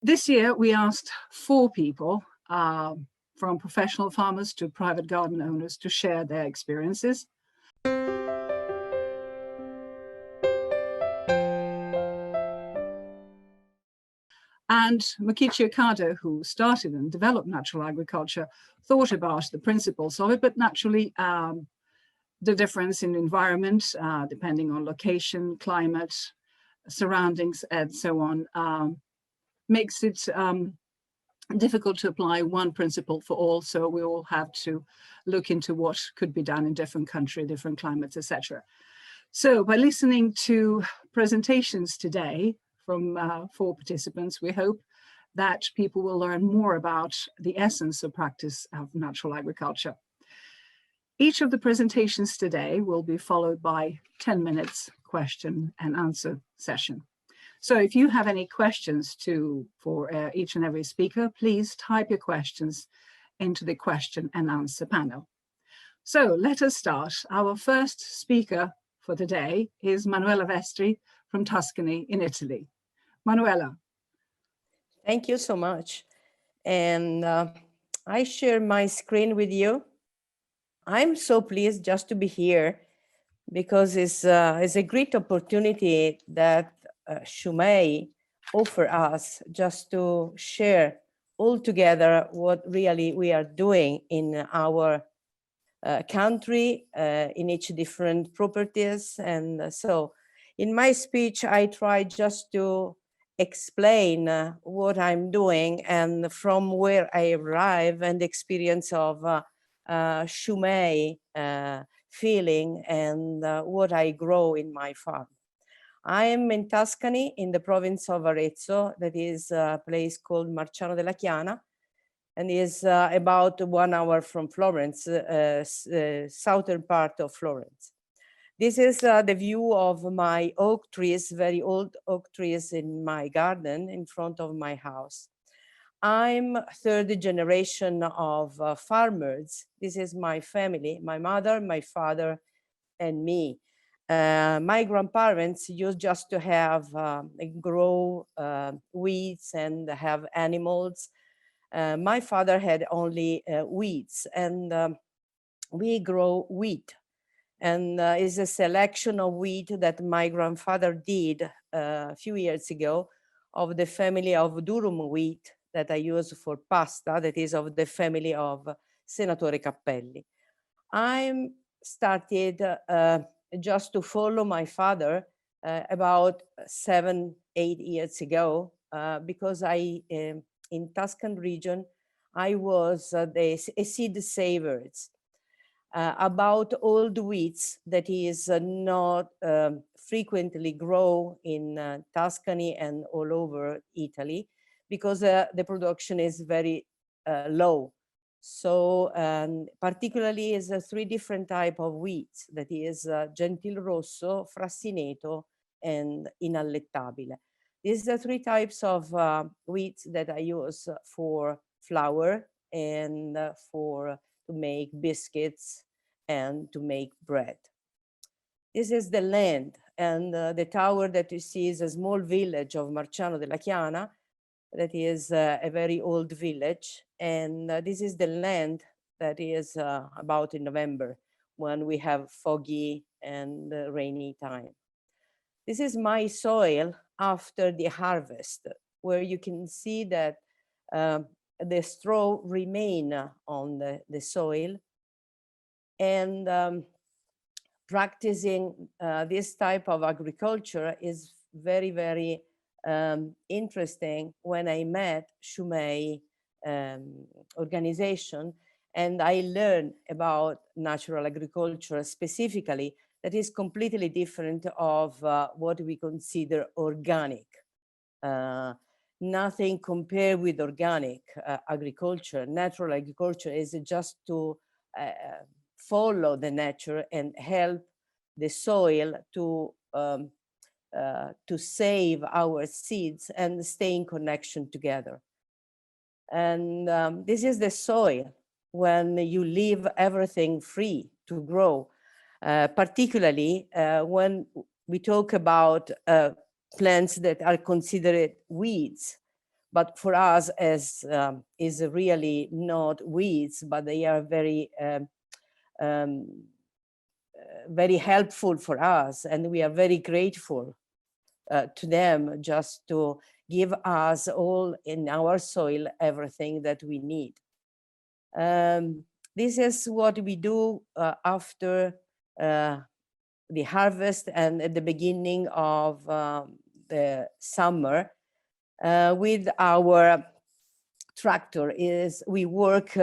This year, we asked 4 people, from professional farmers to private garden owners, to share their experiences. And Mokichi Okada, who started and developed natural agriculture, thought about the principles of it, but naturally the difference in environment, depending on location, climate, surroundings, and so on, makes it difficult to apply one principle for all. So we all have to look into what could be done in different countries, different climates, etc. So by listening to presentations today from 4 participants, we hope that people will learn more about the essence of practice of natural agriculture. Each of the presentations today will be followed by 10 minutes question and answer session. So if you have any questions for each and every speaker, please type your questions into the question and answer panel. So let us start. Our first speaker for the day is Manuela Vestri from Tuscany in Italy. Manuela. Thank you so much. And I share my screen with you. I'm so pleased just to be here because it's a great opportunity that Shumei offer us just to share all together what really we are doing in our country, in each different properties. And so in my speech, I try just to explain what I'm doing and from where I arrive and the experience of Shumei feeling and what I grow in my farm. I am in Tuscany in the province of Arezzo, that is a place called Marciano della Chiana, and is about 1 hour from Florence, southern part of Florence. This is the view of my oak trees, very old oak trees in my garden in front of my house. I'm 3rd generation of farmers. This is my family, my mother, my father, and me. My grandparents used just to have grow weeds and have animals. My father had only weeds, and we grow wheat. And is a selection of wheat that my grandfather did a few years ago of the family of durum wheat that I use for pasta, that is of the family of Senatore Cappelli. I started just to follow my father about 7-8 years ago because in Tuscan region, I was a seed savers. About old wheats that is not frequently grow in Tuscany and all over Italy because the production is very low. So particularly is 3 different type of wheats, that is Gentil Rosso, Frassineto, and Inallettabile. These are 3 types of wheats that I use for flour and to make biscuits and to make bread. This is the land, and the tower that you see is a small village of Marciano della Chiana, that is a very old village, and this is the land that is about in November when we have foggy and rainy time. This is my soil after the harvest, where you can see that the straw remain on the soil, and practicing this type of agriculture is very, very interesting. When I met Shumei organization and I learned about natural agriculture specifically, that is completely different of what we consider organic. Nothing compared with organic agriculture. Natural agriculture is just to follow the nature and help the soil to save our seeds and stay in connection together. And this is the soil when you leave everything free to grow, particularly when we talk about plants that are considered weeds. but for us as is really not weeds, but they are very very helpful for us, and we are very grateful to them just to give us all in our soil everything that we need. This is what we do after the harvest and at the beginning of the summer with our tractor. Is we work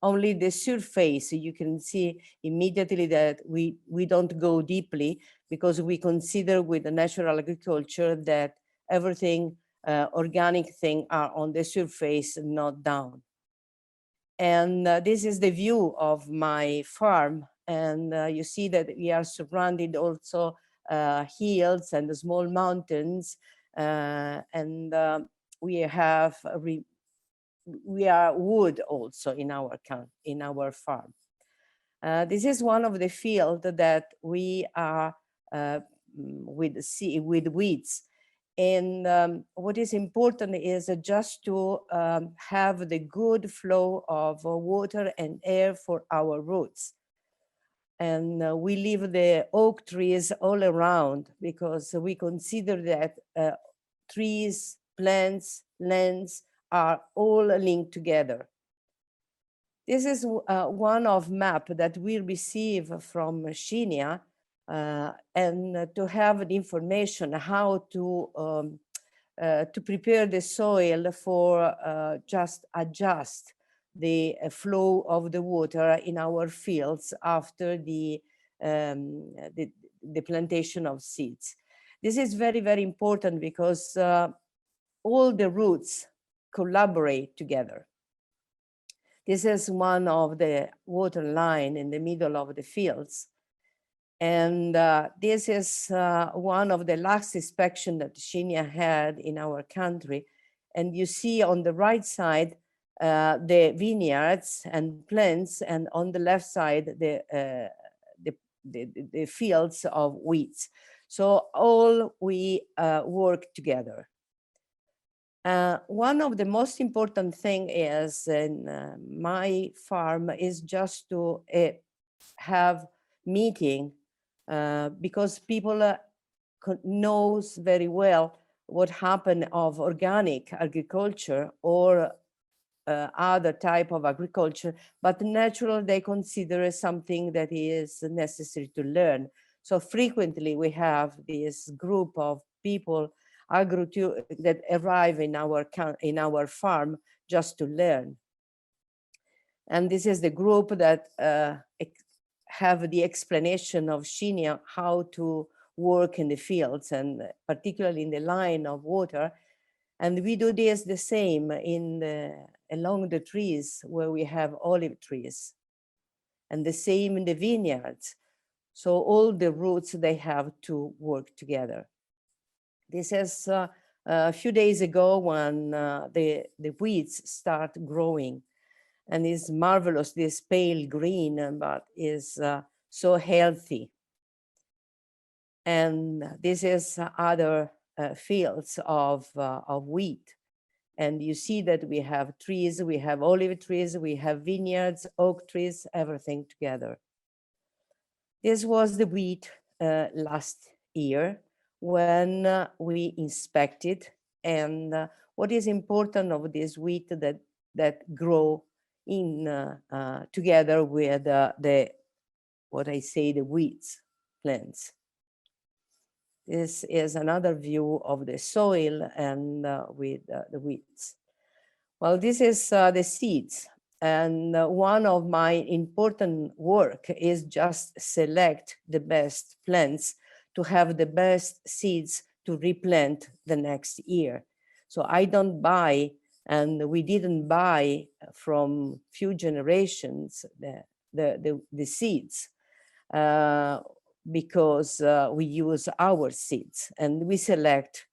only the surface. You can see immediately that we don't go deeply, because we consider with the natural agriculture that everything organic thing are on the surface, not down. And this is the view of my farm. And you see that we are surrounded also hills and small mountains. And we have, we are wood also in our farm. This is one of the fields that we are with weeds. And what is important is just to have the good flow of water and air for our roots. And we leave the oak trees all around, because we consider that trees, plants, lands are all linked together. This is one of map that we receive from Shinya, and to have the information how to prepare the soil for just adjust the flow of the water in our fields after the plantation of seeds. This is very, very important, because all the roots collaborate together. This is one of the water line in the middle of the fields. And this is one of the last inspection that Shinya had in our country. And you see on the right side, the vineyards and plants, and on the left side, the fields of wheat. So all we work together. One of the most important thing is in my farm is just to have meeting, because people knows very well what happened of organic agriculture or other type of agriculture, but natural they consider something that is necessary to learn. So frequently we have this group of people that arrive in our farm just to learn. And this is the group that have the explanation of Shinya how to work in the fields, and particularly in the line of water. And we do this the same along the trees where we have olive trees, and the same in the vineyards. So all the roots, they have to work together. This is a few days ago when the weeds start growing, and it's marvelous, this pale green, but is so healthy. And this is other fields of wheat. And you see that we have trees, we have olive trees, we have vineyards, oak trees, everything together. This was the wheat last year when we inspected. And what is important of this wheat that grow in together with the weeds plants. This is another view of the soil and with the weeds. Well, this is the seeds. And one of my important work is just select the best plants to have the best seeds to replant the next year. So I don't buy, and we didn't buy from few generations the seeds. Because we use our seeds and we select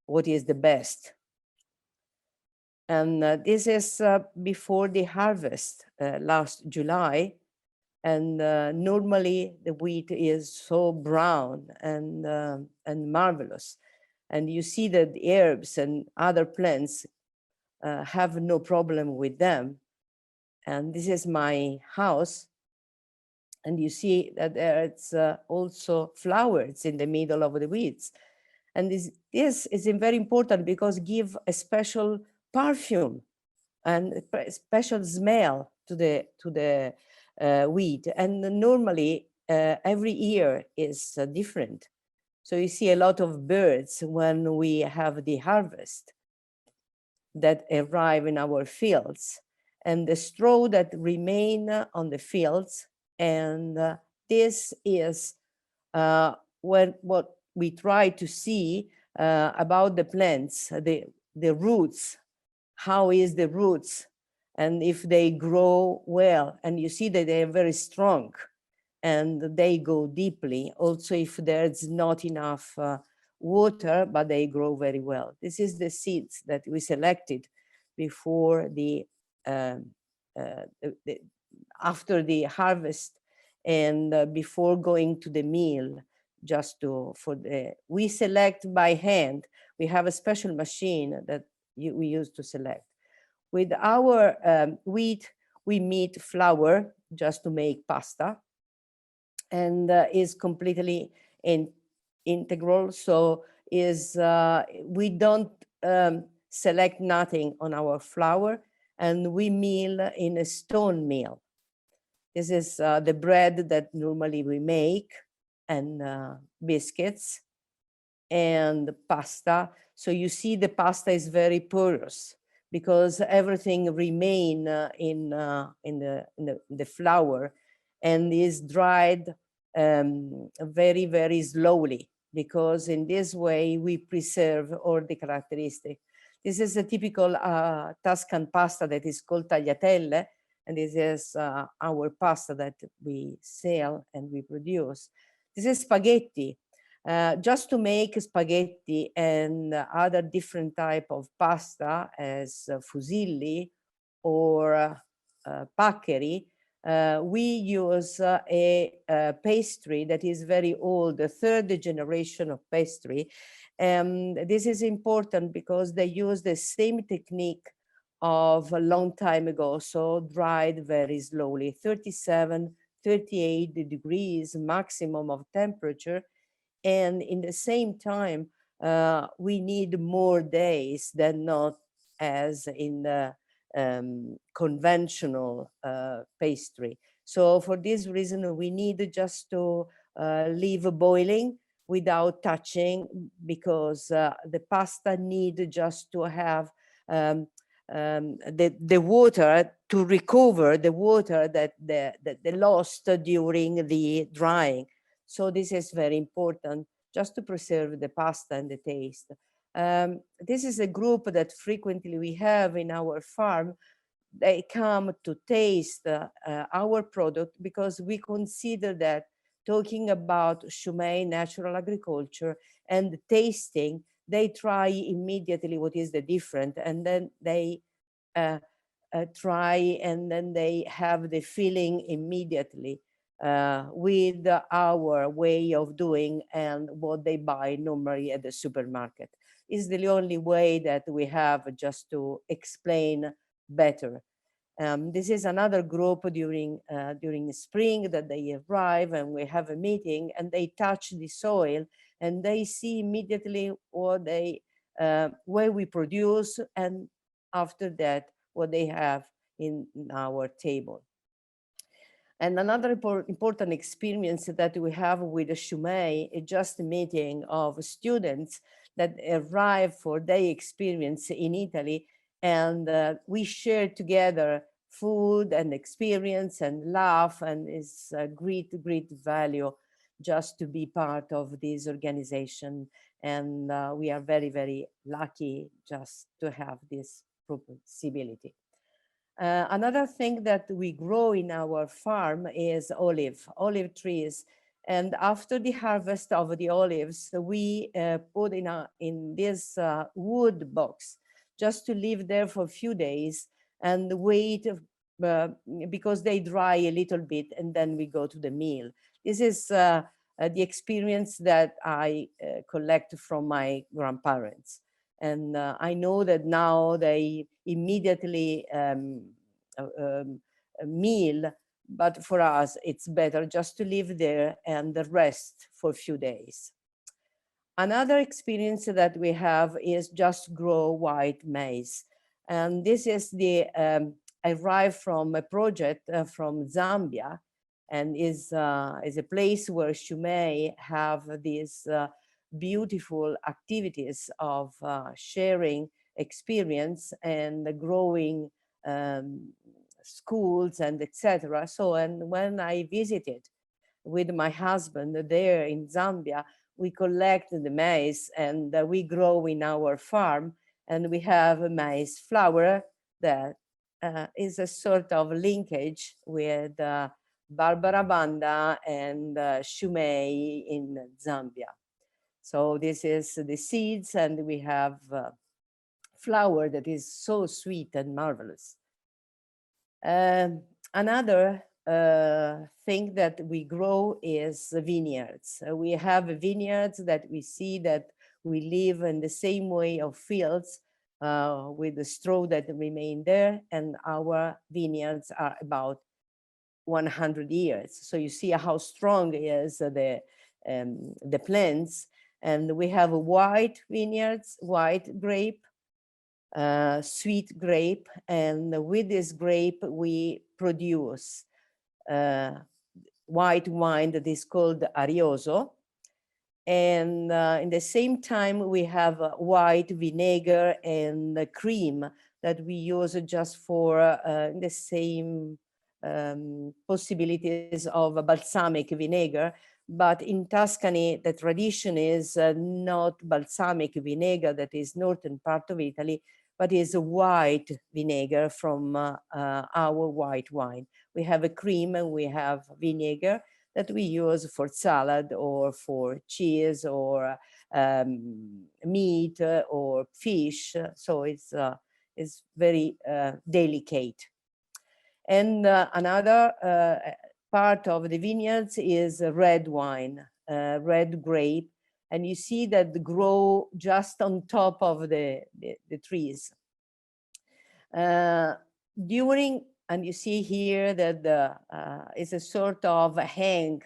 what is the best. And this is before the harvest last July. And normally the wheat is so brown and marvelous. And you see that the herbs and other plants have no problem with them. And this is my house. And you see that it's also flowers in the middle of the weeds. And this is very important because give a special perfume and a special smell to the wheat. And normally every year is different. So you see a lot of birds when we have the harvest that arrive in our fields, and the straw that remain on the fields. And this is what we try to see about the plants, the roots, how is the roots, and if they grow well. And you see that they are very strong and they go deeply. Also, if there's not enough water, but they grow very well. This is the seeds that we selected before after the harvest and before going to the mill. We select by hand. We have a special machine that we use to select. With our wheat, we meet flour just to make pasta, and is completely integral. So we don't select nothing on our flour, and we mill in a stone mill. This is the bread that normally we make, and biscuits and pasta. So you see the pasta is very porous because everything remain in the flour and is dried very, very slowly, because in this way we preserve all the characteristics. This is a typical Tuscan pasta that is called tagliatelle, and this is our pasta that we sell and we produce. This is spaghetti. Just to make spaghetti and other different type of pasta as fusilli or paccheri, we use a pastry that is very old, the third generation of pastry. And this is important because they use the same technique of a long time ago, so dried very slowly, 37, 38 degrees maximum of temperature. And in the same time, we need more days than not as in the conventional pastry. So for this reason, we need just to leave boiling without touching, because the pasta need just to have the water to recover the water that they lost during the drying. So this is very important just to preserve the pasta and the taste. This is a group that frequently we have in our farm. They come to taste our product because we consider that talking about Shumei Natural Agriculture and tasting, they try immediately what is the different, and then they try, and then they have the feeling immediately with our way of doing and what they buy normally at the supermarket. Is the only way that we have just to explain better. This is another group during spring that they arrive, and we have a meeting, and they touch the soil and they see immediately what they where we produce, and after that what they have in our table. And another important experience that we have with the Shumei is just a meeting of students that arrive for their experience in Italy, and we share together food and experience and laugh, and it's a great value just to be part of this organization. And we are very, very lucky just to have this possibility. Another thing that we grow in our farm is olive trees. And after the harvest of the olives, we put in this wood box just to live there for a few days and wait because they dry a little bit, and then we go to the mill. This is the experience that I collect from my grandparents. And I know that now they immediately meal, but for us, it's better just to live there and rest for a few days. Another experience that we have is just grow white maize. And this is the, arrived from a project from Zambia, and is a place where Shumei have these beautiful activities of sharing experience and growing schools and etc. So, and when I visited with my husband there in Zambia, we collect the maize and we grow in our farm, and we have a maize flour that is a sort of linkage with Barbara Banda and Shumei in Zambia. So this is the seeds, and we have flour that is so sweet and marvelous. Another thing that we grow is vineyards. We have vineyards that we see that we live in the same way of fields with the straw that remain there, and our vineyards are about 100 years. So you see how strong is the plants. And we have white vineyards, white grape, sweet grape, and with this grape we produce white wine that is called Arioso. And in the same time we have white vinegar and cream that we use just for the same possibilities of balsamic vinegar. But in Tuscany, the tradition is not balsamic vinegar, that is northern part of Italy, but is a white vinegar from our white wine. We have a cream and we have vinegar that we use for salad or for cheese or meat or fish. So it's very delicate. And another part of the vineyards is red wine, red grape. And you see that they grow just on top of the trees. And you see here that it's a sort of hug.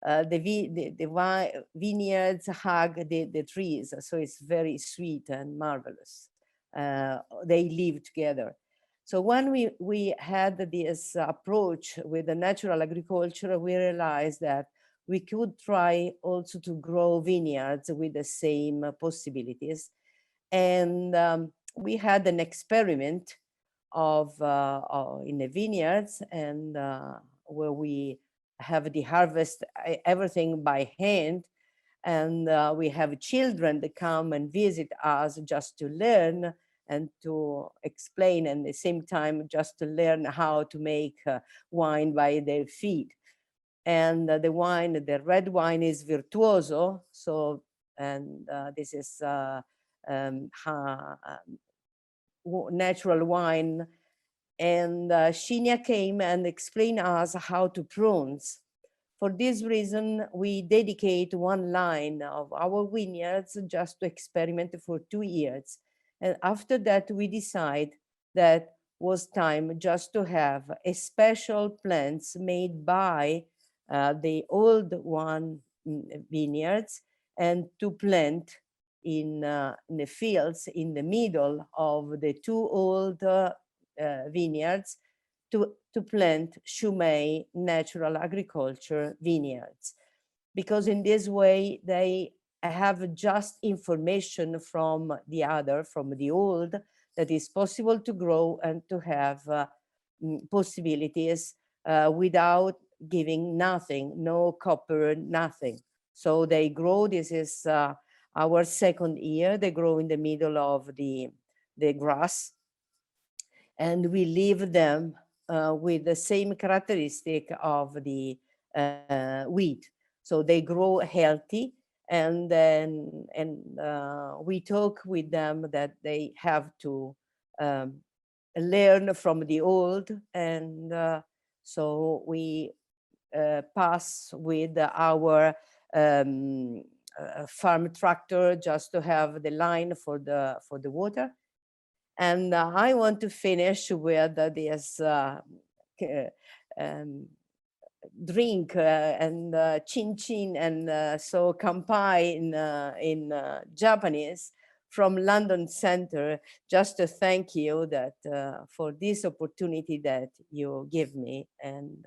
The vineyards hug the trees, so it's very sweet and marvelous. They live together. So when we had this approach with the natural agriculture, we realized that we could try also to grow vineyards with the same possibilities. And we had an experiment of in the vineyards, and where we have the harvest everything by hand, and we have children that come and visit us just to learn and to explain, and at the same time just to learn how to make wine by their feet. And the red wine is virtuoso. So, and this is natural wine. And Shinya came and explained us how to pronounce. For this reason, we dedicate one line of our vineyards just to experiment for 2 years. And after that, we decide that was time just to have a special plants made by the old one vineyards, and to plant in the fields in the middle of the 2 old vineyards to plant Shumei Natural Agriculture vineyards. Because in this way, they have just information from the old, that is possible to grow and to have possibilities without giving nothing, no copper, nothing. So they grow, this is our 2nd year, they grow in the middle of the grass, and we leave them with the same characteristic of the wheat. So they grow healthy, and then we talk with them that they have to learn from the old, and so we pass with our farm tractor just to have the line for the water. And I want to finish with this drink and chin chin and so kampai in Japanese from London Center, just to thank you that for this opportunity that you give me, and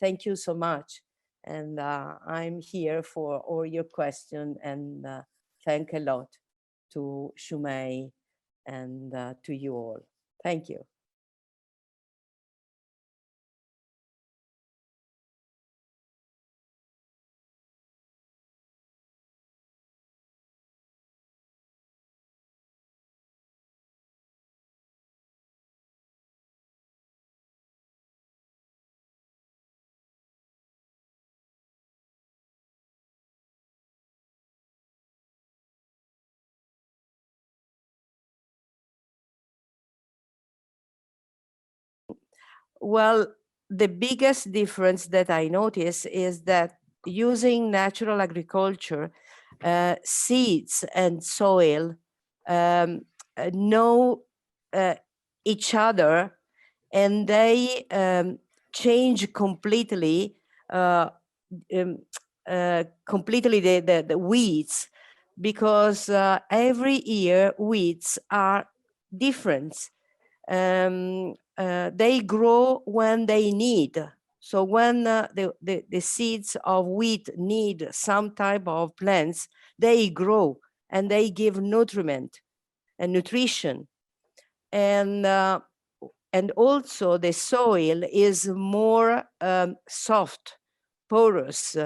thank you so much. And I'm here for all your questions, and thank a lot to Shumei and to you all. Thank you. Well, the biggest difference that I notice is that using natural agriculture, seeds and soil know each other, and they change completely the weeds, because every year weeds are different. They grow when they need. So when the seeds of wheat need some type of plants, they grow and they give nutriment and nutrition. And also the soil is more soft, porous,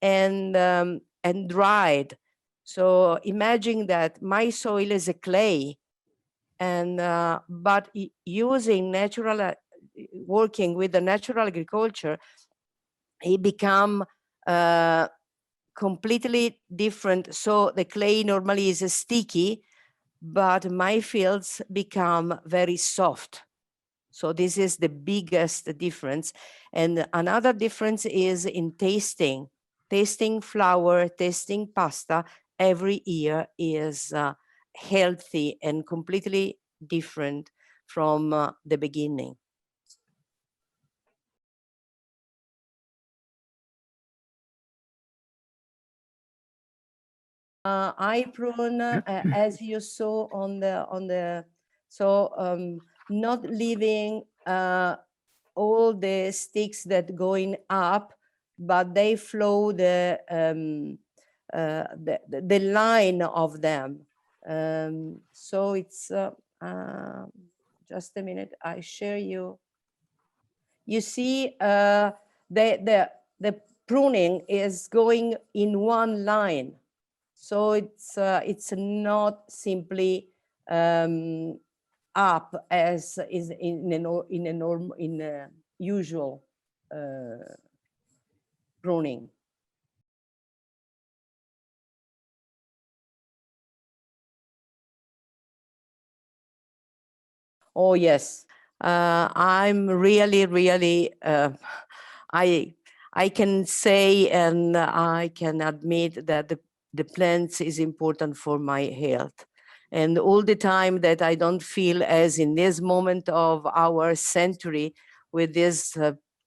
and dried. So imagine that my soil is a clay, and but using working with the natural agriculture, it become completely different. So the clay normally is sticky, but my fields become very soft. So this is the biggest difference. And another difference is in tasting. Tasting flour, tasting pasta every year is healthy and completely different from the beginning. I prune, as you saw on the not leaving all the sticks that going up, but they flow the line of them. So it's just a minute. I share you. You see, the pruning is going in one line. So it's not simply up as is in a usual pruning. Oh yes, I'm really I can say and I can admit that the plants is important for my health. And all the time that I don't feel as in this moment of our century with this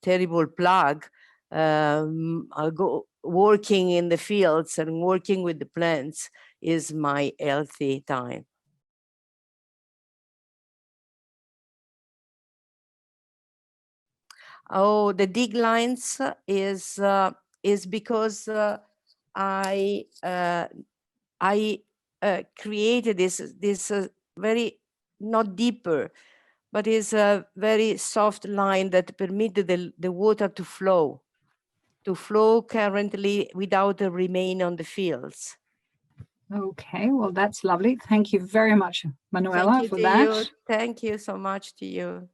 terrible plague, I'll go working in the fields and working with the plants is my healthy time. Oh, the dig lines is because I created this very not deeper, but is a very soft line that permitted the water to flow currently without remain on the fields. Okay, well, that's lovely. Thank you very much, Manuela, for that. Thank you so much to you.